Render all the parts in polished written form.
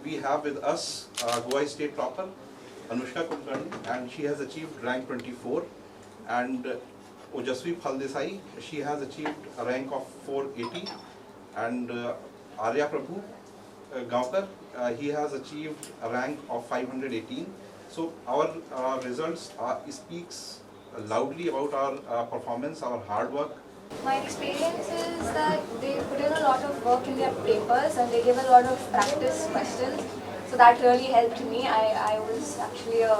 we have with us Goa State topper, Anushka Kulkarni, and she has achieved rank 24. And Ojasvi Phaldesai, she has achieved a rank of 480. And Arya Prabhu Gaonkar, he has achieved a rank of 518. So our results speaks loudly about our performance, our hard work. My experience is that they put in a lot of work in their papers and they give a lot of practice questions. So that really helped me. I was actually a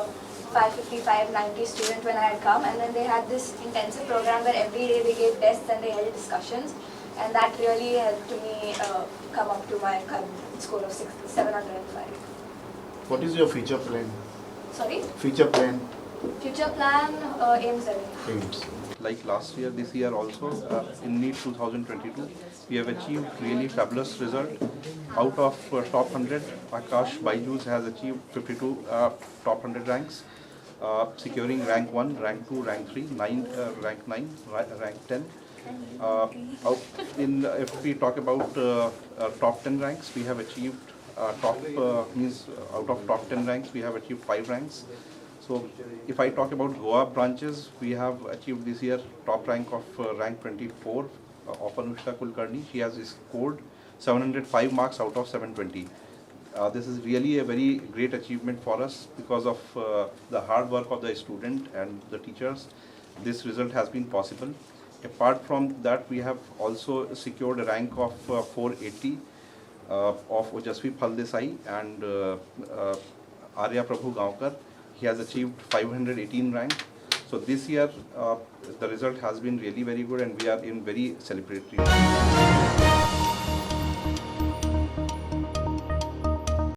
550, 590 student when I had come, and then they had this intensive program where every day they gave tests and they held discussions, and that really helped me come up to my current score of 705. What is your future plan? Sorry? Future plan? Future plan, AIMS. Aims. Like last year, this year also, in Neet 2022, we have achieved really fabulous result. Out of top 100, Aakash Byju'S has achieved 52 top 100 ranks, securing rank 1, rank 2, rank 3, rank 9, rank 10. If we talk about top 10 ranks, we have achieved out of top 10 ranks, we have achieved 5 ranks. So if I talk about Goa branches, we have achieved this year top rank of rank 24 of Anushka Kulkarni. She has scored 705 marks out of 720. This is really a very great achievement for us because of the hard work of the student and the teachers. This result has been possible. Apart from that, we have also secured a rank of 480 of Ojasvi Phaldesai and Arya Prabhu Gaonkar. He has achieved 518 rank. So this year, the result has been really very good and we are in very celebratory.